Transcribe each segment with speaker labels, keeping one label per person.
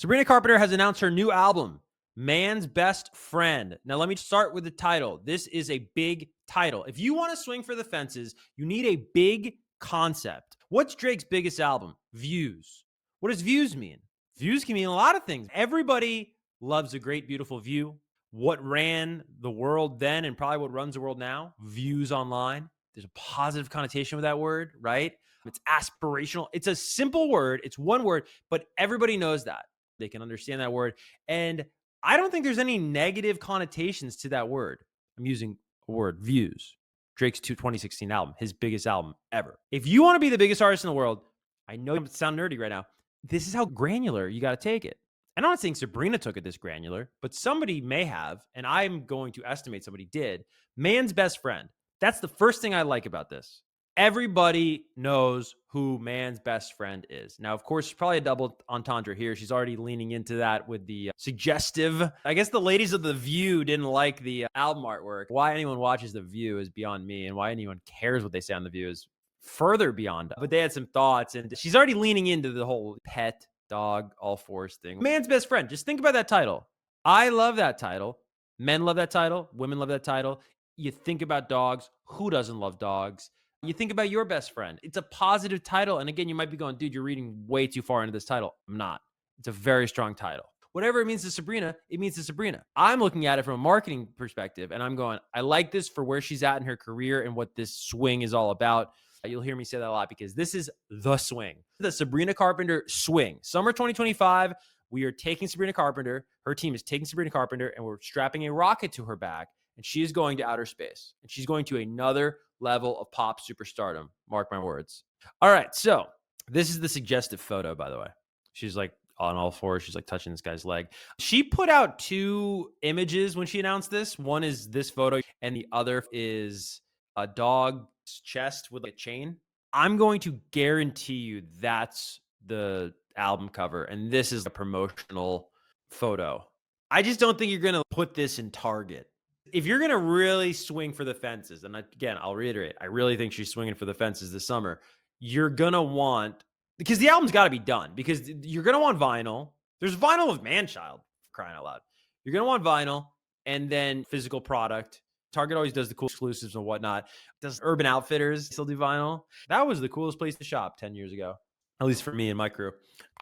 Speaker 1: Sabrina Carpenter has announced her new album, Man's Best Friend. Now, let me start with the title. This is a big title. If you want to swing for the fences, you need a big concept. What's Drake's biggest album? Views. What does views mean? Views can mean a lot of things. Everybody loves a great, beautiful view. What ran the world then and probably what runs the world now? Views online. There's a positive connotation with that word, right? It's aspirational. It's a simple word. It's one word, but everybody knows that. They can understand that word. And I don't think there's any negative connotations to that word. I'm using a word, views. Drake's 2016 album, his biggest album ever. If you want to be the biggest artist in the world, I know you sound nerdy right now. This is how granular you got to take it. I'm not saying Sabrina took it this granular, but somebody may have, and I'm going to estimate somebody did. Man's Best Friend. That's the first thing I like about this. Everybody knows who Man's Best Friend is. Now, of course, there's probably a double entendre here. She's already leaning into that with the suggestive. I guess the ladies of The View didn't like the album artwork. Why anyone watches The View is beyond me, and why anyone cares what they say on The View is further beyond. But they had some thoughts, and she's already leaning into the whole pet, dog, all fours thing. Man's Best Friend. Just think about that title. I love that title. Men love that title. Women love that title. You think about dogs. Who doesn't love dogs? You think about your best friend. It's a positive title. And again, you might be going, dude, you're reading way too far into this title. I'm not. It's a very strong title. Whatever it means to Sabrina, it means to Sabrina. I'm looking at it from a marketing perspective, and I'm going, I like this for where she's at in her career and what this swing is all about. You'll hear me say that a lot because this is the swing. The Sabrina Carpenter swing. Summer 2025, we are taking Sabrina Carpenter. Her team is taking Sabrina Carpenter, and we're strapping a rocket to her back, and she is going to outer space. And she's going to another level of pop superstardom. Mark my words. All right, so this is the suggestive photo, by the way. She's like on all fours. She's like touching this guy's leg. She put out two images when she announced this. One is this photo, and the other is a dog's chest with a chain. I'm going to guarantee you that's the album cover, and this is a promotional photo. I just don't think you're going to put this in Target. If you're going to really swing for the fences, and again, I'll reiterate, I really think she's swinging for the fences this summer, you're going to want, because the album's got to be done, because you're going to want vinyl. There's vinyl of Manchild, for crying out loud. You're going to want vinyl and then physical product. Target always does the cool exclusives and whatnot. Does Urban Outfitters still do vinyl? That was the coolest place to shop 10 years ago, at least for me and my crew.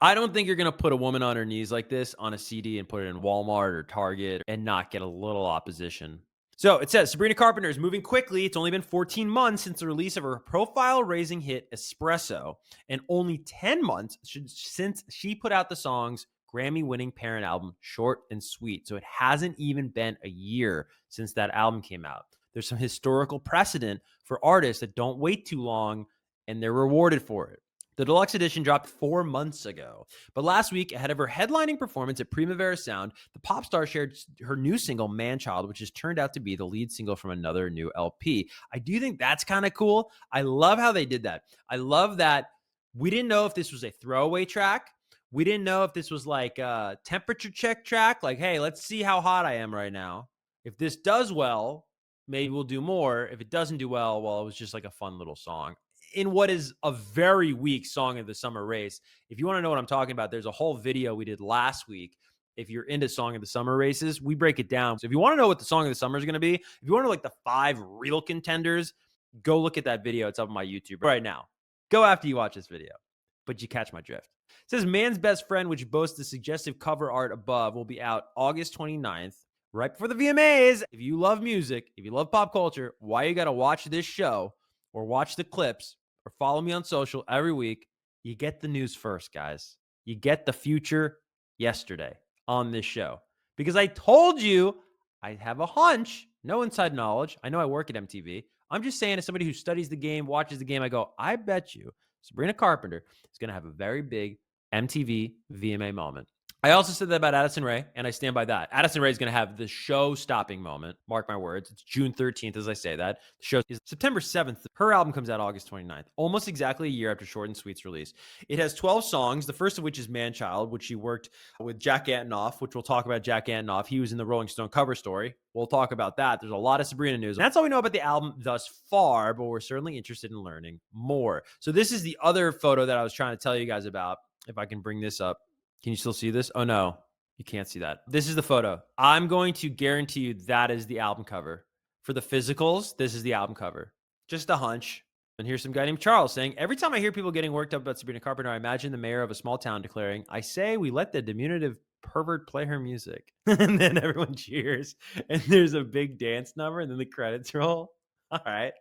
Speaker 1: I don't think you're going to put a woman on her knees like this on a CD and put it in Walmart or Target and not get a little opposition. So it says, Sabrina Carpenter is moving quickly. It's only been 14 months since the release of her profile-raising hit Espresso, and only 10 months since she put out the song's Grammy-winning parent album, Short and Sweet. So it hasn't even been a year since that album came out. There's some historical precedent for artists that don't wait too long, and they're rewarded for it. The deluxe edition dropped 4 months ago. But last week, ahead of her headlining performance at Primavera Sound, the pop star shared her new single, Manchild, which has turned out to be the lead single from another new LP. I do think that's kind of cool. I love how they did that. I love that we didn't know if this was a throwaway track. We didn't know if this was like a temperature check track. Like, hey, let's see how hot I am right now. If this does well, maybe we'll do more. If it doesn't do well, well, it was just like a fun little song. In what is a very weak song of the summer race. If you want to know what I'm talking about, there's a whole video we did last week. If you're into song of the summer races, we break it down. So if you want to know what the song of the summer is going to be, if you want to know like the 5 real contenders, go look at that video. It's up on my YouTube right now. Go after you watch this video, but you catch my drift. It says Man's Best Friend, which boasts the suggestive cover art above, will be out August 29th, right before the VMAs. If you love music, if you love pop culture, why you got to watch this show or watch the clips or follow me on social every week, you get the news first, guys. You get the future yesterday on this show. Because I told you I have a hunch, no inside knowledge. I know I work at MTV. I'm just saying, as somebody who studies the game, watches the game, I go, I bet you Sabrina Carpenter is going to have a very big MTV VMA moment. I also said that about Addison Rae, and I stand by that. Addison Rae is going to have the show-stopping moment. Mark my words. It's June 13th as I say that. The show is September 7th. Her album comes out August 29th, almost exactly a year after Short and Sweet's release. It has 12 songs, the first of which is Manchild, which she worked with Jack Antonoff, which we'll talk about Jack Antonoff. He was in the Rolling Stone cover story. We'll talk about that. There's a lot of Sabrina news. And that's all we know about the album thus far, but we're certainly interested in learning more. So this is the other photo that I was trying to tell you guys about, if I can bring this up. Can you still see this? Oh no, you can't see that. This is the photo. I'm going to guarantee you that is the album cover. For the physicals, this is the album cover. Just a hunch. And here's some guy named Charles saying, every time I hear people getting worked up about Sabrina Carpenter, I imagine the mayor of a small town declaring, I say we let the diminutive pervert play her music. And then everyone cheers. And there's a big dance number and then the credits roll. All right.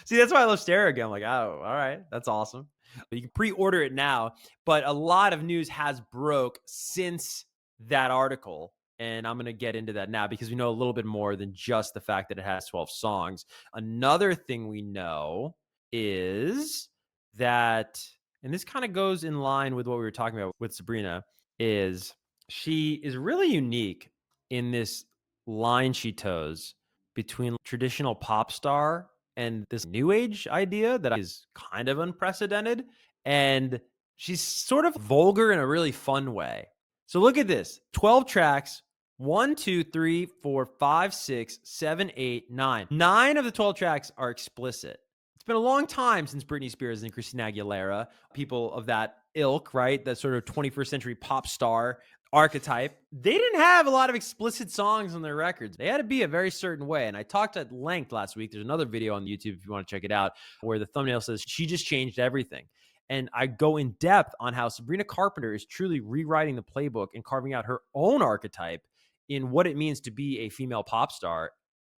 Speaker 1: See, that's why I love Stereo again. I'm like, oh, all right. That's awesome. You can pre-order it now, but a lot of news has broke since that article. And I'm going to get into that now because we know a little bit more than just the fact that it has 12 songs. Another thing we know is that, and this kind of goes in line with what we were talking about with Sabrina, is she is really unique in this line she toes between traditional pop star and this new age idea that is kind of unprecedented. And she's sort of vulgar in a really fun way. So look at this 12 tracks. 1, 2, 3, 4, 5, 6, 7, 8, 9. 9 of the 12 tracks are explicit. It's been a long time since Britney Spears and Christina Aguilera, people of that ilk, right? That sort of 21st century pop star archetype. They didn't have a lot of explicit songs on their records. They had to be a very certain way. And I talked at length last week. There's another video on YouTube if you want to check it out, where the thumbnail says she just changed everything. And I go in depth on how Sabrina Carpenter is truly rewriting the playbook and carving out her own archetype in what it means to be a female pop star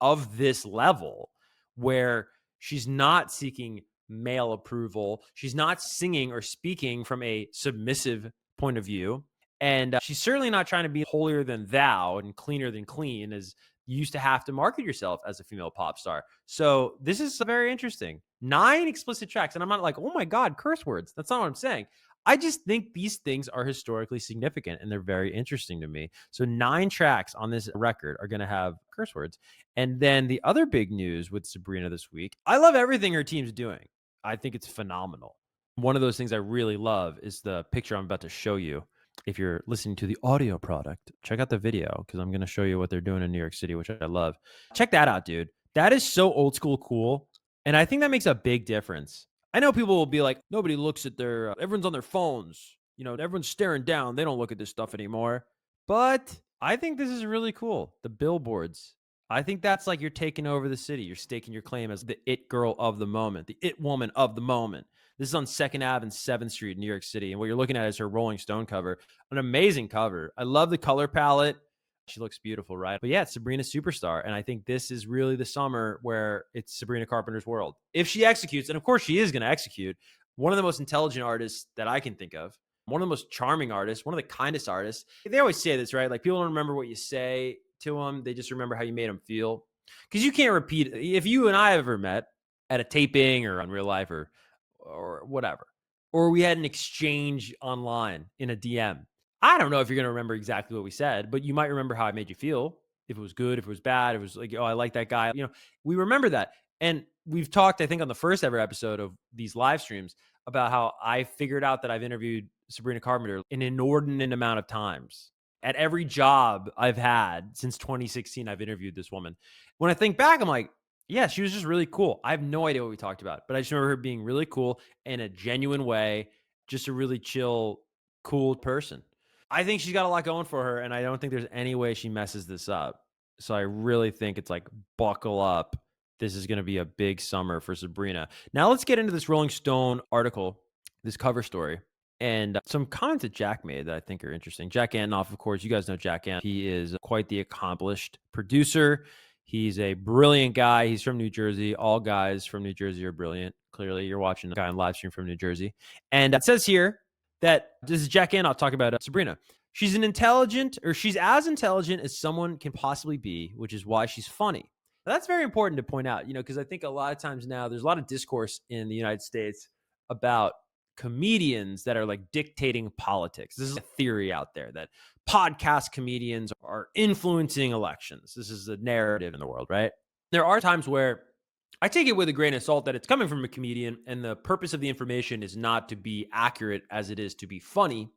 Speaker 1: of this level, where she's not seeking male approval. She's not singing or speaking from a submissive point of view. And she's certainly not trying to be holier than thou and cleaner than clean, as you used to have to market yourself as a female pop star. So this is very interesting. 9 explicit tracks. And I'm not like, oh my God, curse words. That's not what I'm saying. I just think these things are historically significant and they're very interesting to me. So 9 tracks on this record are going to have curse words. And then the other big news with Sabrina this week, I love everything her team's doing. I think it's phenomenal. One of those things I really love is the picture I'm about to show you. If you're listening to the audio product, check out the video because I'm going to show you what they're doing in New York City, which I love. Check that out, dude. That is so old school cool. And I think that makes a big difference. I know people will be like, nobody looks at everyone's on their phones. You know, everyone's staring down. They don't look at this stuff anymore. But I think this is really cool. The billboards. I think that's like you're taking over the city. You're staking your claim as the it girl of the moment, the it woman of the moment. This is on 2nd Ave and 7th Street, New York City. And what you're looking at is her Rolling Stone cover. An amazing cover. I love the color palette. She looks beautiful, right? But yeah, it's Sabrina Superstar. And I think this is really the summer where it's Sabrina Carpenter's world. If she executes, and of course she is going to execute, one of the most intelligent artists that I can think of, one of the most charming artists, one of the kindest artists. They always say this, right? Like people don't remember what you say to them. They just remember how you made them feel. Because you can't repeat it. If you and I ever met at a taping or on real life or whatever, or we had an exchange online in a DM, I don't know if you're going to remember exactly what we said, but you might remember how I made you feel. If it was good, if it was bad, it was like, oh, I like that guy. You know, we remember that. And we've talked, I think, on the first ever episode of these live streams about how I figured out that I've interviewed Sabrina Carpenter an inordinate amount of times. At every job I've had since 2016, I've interviewed this woman. When I think back, I'm like, yeah, she was just really cool. I have no idea what we talked about, but I just remember her being really cool in a genuine way, just a really chill, cool person. I think she's got a lot going for her, and I don't think there's any way she messes this up. So I really think it's like, buckle up. This is going to be a big summer for Sabrina. Now let's get into this Rolling Stone article, this cover story, and some comments that Jack made that I think are interesting. Jack Antonoff, of course, you guys know Jack Antonoff. He is quite the accomplished producer. He's a brilliant guy. He's from New Jersey. All guys from New Jersey are brilliant. Clearly, you're watching a guy on live stream from New Jersey. And it says here that this is Jack Antonoff talking about Sabrina. She's as intelligent as someone can possibly be, which is why she's funny. Now, that's very important to point out, because I think a lot of times now there's a lot of discourse in the United States about comedians that are like dictating politics. This is a theory out there that podcast comedians are influencing elections. This is a narrative in the world, right? There are times where I take it with a grain of salt that it's coming from a comedian and the purpose of the information is not to be accurate as it is to be funny.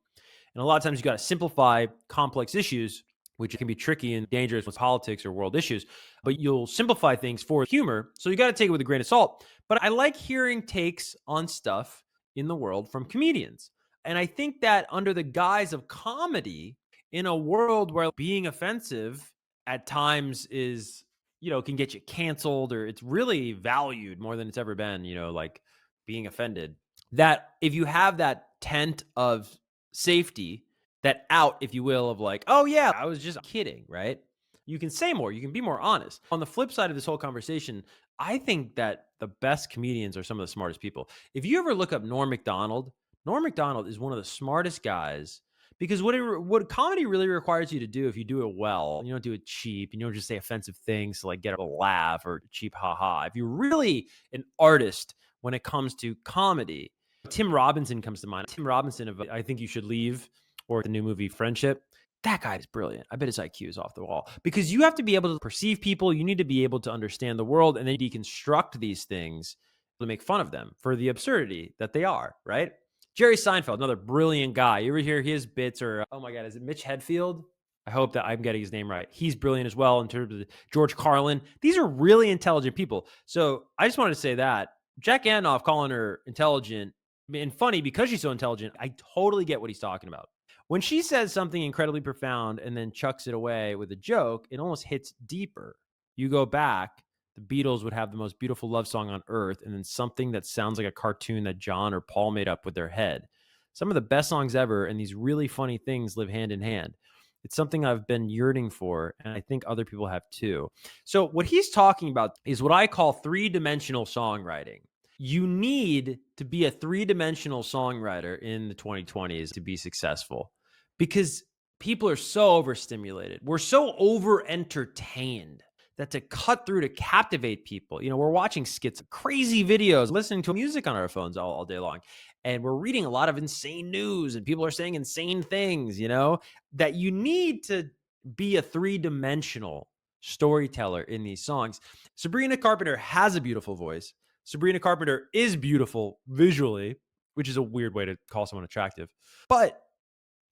Speaker 1: And a lot of times you got to simplify complex issues, which can be tricky and dangerous with politics or world issues, but you'll simplify things for humor. So you got to take it with a grain of salt. But I like hearing takes on stuff in the world from comedians. And I think that under the guise of comedy, in a world where being offensive at times is, can get you canceled, or it's really valued more than it's ever been, like being offended, that if you have that tent of safety, that out, if you will, of like, oh yeah, I was just kidding, right? You can say more, you can be more honest. On the flip side of this whole conversation, I think that the best comedians are some of the smartest people. If you ever look up Norm Macdonald is one of the smartest guys, because what comedy really requires you to do, if you do it well, you don't do it cheap, and you don't just say offensive things to like get a laugh or cheap haha. If you're really an artist when it comes to comedy, Tim Robinson comes to mind. Tim Robinson of I Think You Should Leave, or the new movie Friendship. That guy is brilliant. I bet his IQ is off the wall, because you have to be able to perceive people. You need to be able to understand the world and then deconstruct these things to make fun of them for the absurdity that they are, right? Jerry Seinfeld, another brilliant guy. You ever hear his bits? Or, oh my God, is it Mitch Hedfield? I hope that I'm getting his name right. He's brilliant as well in terms of George Carlin. These are really intelligent people. So I just wanted to say that Jack Antonoff calling her intelligent and funny because she's so intelligent, I totally get what he's talking about. When she says something incredibly profound and then chucks it away with a joke, it almost hits deeper. You go back, the Beatles would have the most beautiful love song on earth, and then something that sounds like a cartoon that John or Paul made up with their head. Some of the best songs ever, and these really funny things live hand in hand. It's something I've been yearning for, and I think other people have too. So what he's talking about is what I call three-dimensional songwriting. You need to be a three-dimensional songwriter in the 2020s to be successful, because people are so overstimulated. We're so over-entertained that to cut through, to captivate people, we're watching skits, crazy videos, listening to music on our phones all day long. And we're reading a lot of insane news, and people are saying insane things, that you need to be a three-dimensional storyteller in these songs. Sabrina Carpenter has a beautiful voice. Sabrina Carpenter is beautiful visually, which is a weird way to call someone attractive. But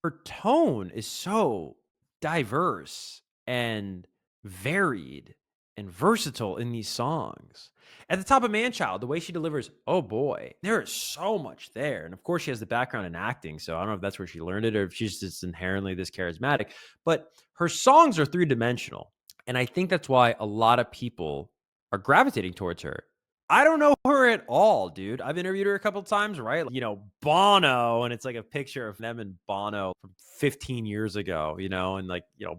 Speaker 1: her tone is so diverse and varied and versatile in these songs. At the top of Manchild, the way she delivers, oh boy, there is so much there. And of course, she has the background in acting, so I don't know if that's where she learned it or if she's just inherently this charismatic. But her songs are three-dimensional. And I think that's why a lot of people are gravitating towards her. I don't know her at all, dude. I've interviewed her a couple of times, right? Bono, and it's like a picture of them and Bono from 15 years ago, and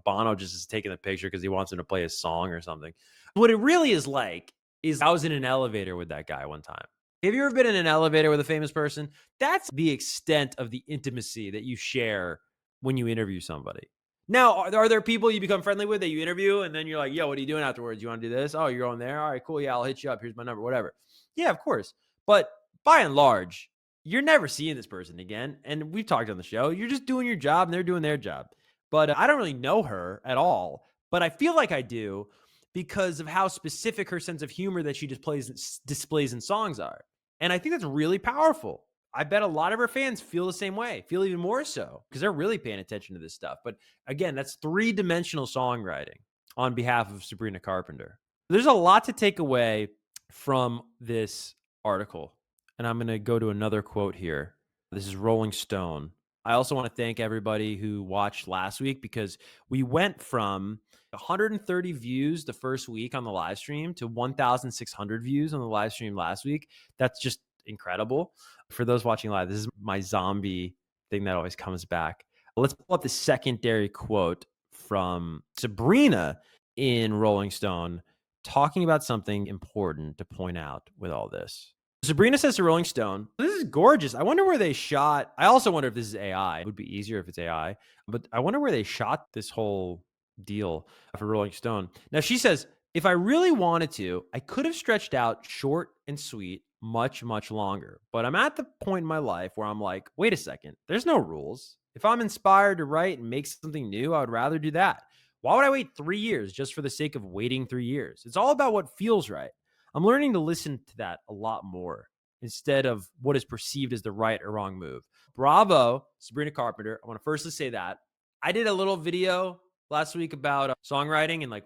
Speaker 1: Bono just is taking the picture because he wants him to play his song or something. What it really is like is I was in an elevator with that guy one time. Have you ever been in an elevator with a famous person? That's the extent of the intimacy that you share when you interview somebody. Now, are there people you become friendly with that you interview and then you're like, yo, what are you doing afterwards? You want to do this? Oh, you're going there? All right, cool. Yeah, I'll hit you up. Here's my number, whatever. Yeah, of course. But by and large, you're never seeing this person again. And we've talked on the show. You're just doing your job and they're doing their job. But I don't really know her at all. But I feel like I do because of how specific her sense of humor that she displays in songs are. And I think that's really powerful. I bet a lot of her fans feel the same way, feel even more so, because they're really paying attention to this stuff. But again, that's three-dimensional songwriting on behalf of Sabrina Carpenter. There's a lot to take away from this article. And I'm going to go to another quote here. This is Rolling Stone. I also want to thank everybody who watched last week, because we went from 130 views the first week on the live stream to 1,600 views on the live stream last week. That's just incredible. For those watching live, this is my zombie thing that always comes back. Let's pull up the secondary quote from Sabrina in Rolling Stone, talking about something important to point out with all this. Sabrina says to Rolling Stone, this is gorgeous. I wonder where they shot. I also wonder if this is AI. It would be easier if it's AI. But I wonder where they shot this whole deal for Rolling Stone. Now, she says, if I really wanted to, I could have stretched out short and sweet much, much longer. But I'm at the point in my life where I'm like, wait a second, there's no rules. If I'm inspired to write and make something new, I would rather do that. Why would I wait 3 years just for the sake of waiting 3 years? It's all about what feels right. I'm learning to listen to that a lot more instead of what is perceived as the right or wrong move. Bravo, Sabrina Carpenter. I want to firstly say that. I did a little video last week about songwriting and like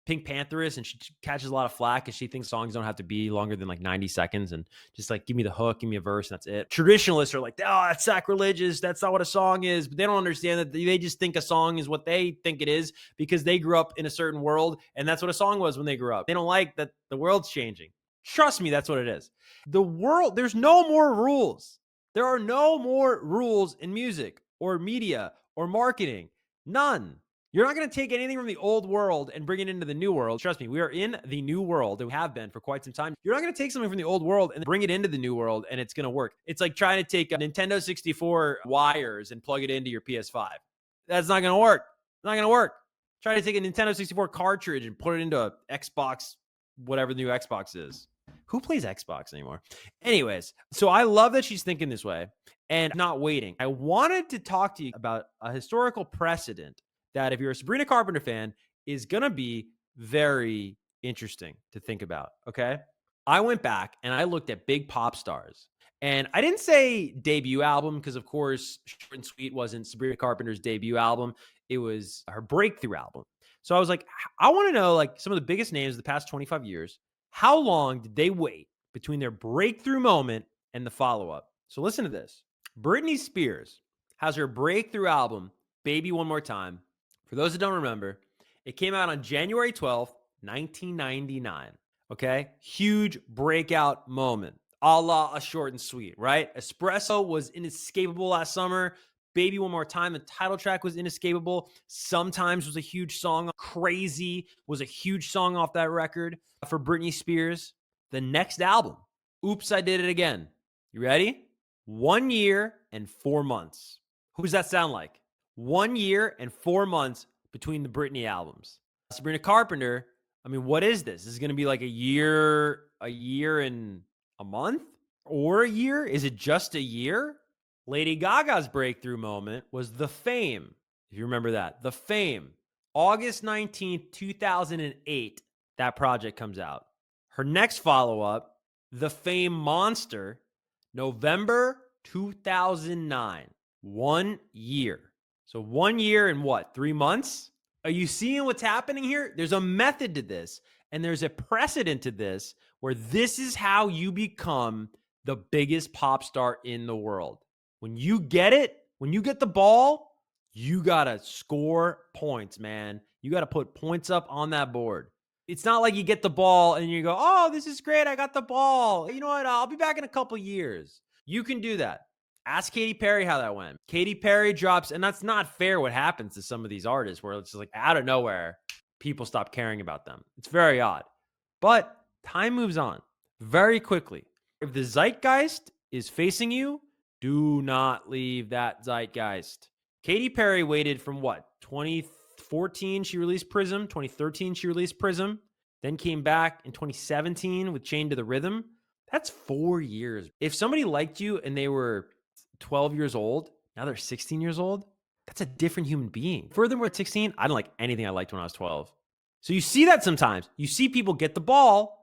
Speaker 1: Pink Pantherist, and she catches a lot of flack because she thinks songs don't have to be longer than like 90 seconds and just like give me the hook, give me a verse, and that's it. Traditionalists are like, oh, that's sacrilegious. That's not what a song is. But they don't understand that they just think a song is what they think it is because they grew up in a certain world, and that's what a song was when they grew up. They don't like that the world's changing. Trust me, that's what it is. The world, there's no more rules. There are no more rules in music or media or marketing. None. You're not going to take anything from the old world and bring it into the new world. Trust me, we are in the new world and we have been for quite some time. You're not going to take something from the old world and bring it into the new world and it's going to work. It's like trying to take a Nintendo 64 wires and plug it into your PS5. That's not going to work. It's not going to work. Try to take a Nintendo 64 cartridge and put it into a Xbox, whatever the new Xbox is. Who plays Xbox anymore? Anyways, so I love that she's thinking this way and not waiting. I wanted to talk to you about a historical precedent that if you're a Sabrina Carpenter fan is going to be very interesting to think about, okay? I went back and I looked at big pop stars. And I didn't say debut album because, of course, Short and Sweet wasn't Sabrina Carpenter's debut album. It was her breakthrough album. So I was like, I want to know like some of the biggest names of the past 25 years. How long did they wait between their breakthrough moment and the follow-up? So listen to this. Britney Spears has her breakthrough album, Baby One More Time. For those that don't remember, it came out on January 12th, 1999. Okay? Huge breakout moment. A la a Short and Sweet, right? Espresso was inescapable last summer. Baby One More Time, the title track was inescapable. Sometimes was a huge song. Crazy was a huge song off that record for Britney Spears. The next album, Oops, I Did It Again. You ready? 1 year and 4 months. Who does that sound like? 1 year and 4 months between the Britney albums. Sabrina Carpenter, I mean, what is this? This is going to be like a year and a month? Or a year? Is it just a year? Lady Gaga's breakthrough moment was The Fame. If you remember that. The Fame. August 19th, 2008, that project comes out. Her next follow-up, The Fame Monster, November 2009. 1 year. So 1 year and what, 3 months? Are you seeing what's happening here? There's a method to this, and there's a precedent to this where this is how you become the biggest pop star in the world. When you get it, when you get the ball, you got to score points, man. You got to put points up on that board. It's not like you get the ball and you go, oh, this is great. I got the ball. You know what? I'll be back in a couple years. You can do that. Ask Katy Perry how that went. Katy Perry drops, and that's not fair what happens to some of these artists where it's just like out of nowhere, people stop caring about them. It's very odd. But time moves on very quickly. If the zeitgeist is facing you, do not leave that zeitgeist. Katy Perry waited from what? 2014, she released Prism. 2013, she released Prism. Then came back in 2017 with Chained to the Rhythm. That's 4 years. If somebody liked you and they were 12 years old, now they're 16 years old, that's a different human being. Furthermore, at 16, I didn't like anything I liked when I was 12. So you see that sometimes. You see people get the ball.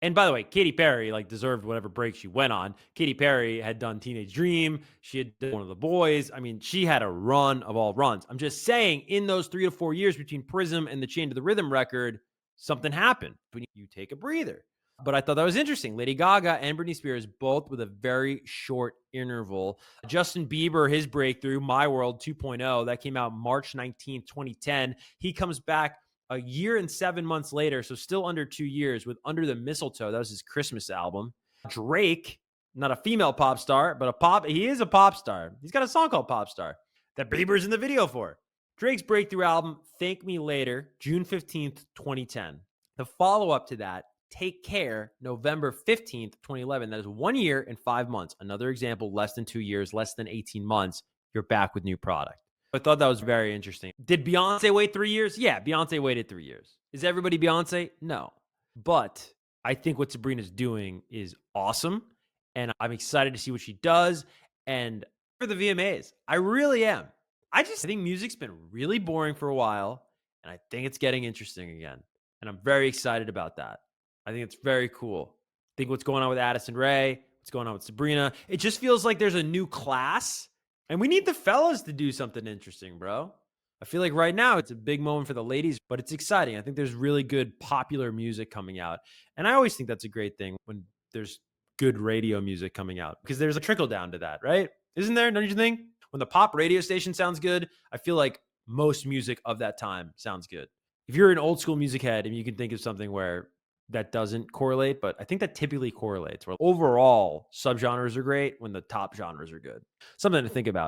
Speaker 1: And by the way, Katy Perry like deserved whatever break she went on. Katy Perry had done Teenage Dream. She had done One of the Boys. I mean, she had a run of all runs. I'm just saying in those 3 to 4 years between Prism and the Chained to the Rhythm record, something happened. But you take a breather. But I thought that was interesting. Lady Gaga and Britney Spears both with a very short interval. Justin Bieber, his breakthrough, My World 2.0, that came out March 19th, 2010. He comes back a year and 7 months later, so still under 2 years, with Under the Mistletoe. That was his Christmas album. Drake, not a female pop star, but he is a pop star. He's got a song called Pop Star that Bieber's in the video for. Drake's breakthrough album, Thank Me Later, June 15th, 2010. The follow-up to that, Take Care, November 15th, 2011. That is 1 year and 5 months. Another example, less than 2 years, less than 18 months. You're back with new product. I thought that was very interesting. Did Beyonce wait 3 years? Yeah, Beyonce waited 3 years. Is everybody Beyonce? No. But I think what Sabrina's doing is awesome. And I'm excited to see what she does. And for the VMAs, I really am. I think music's been really boring for a while. And I think it's getting interesting again. And I'm very excited about that. I think it's very cool. I think what's going on with Addison Rae, what's going on with Sabrina, it just feels like there's a new class. And we need the fellas to do something interesting, bro. I feel like right now it's a big moment for the ladies, but it's exciting. I think there's really good popular music coming out. And I always think that's a great thing when there's good radio music coming out because there's a trickle down to that, right? Isn't there? Don't you think? When the pop radio station sounds good, I feel like most music of that time sounds good. If you're an old school music head and you can think of something where that doesn't correlate, but I think that typically correlates where overall subgenres are great when the top genres are good. Something to think about.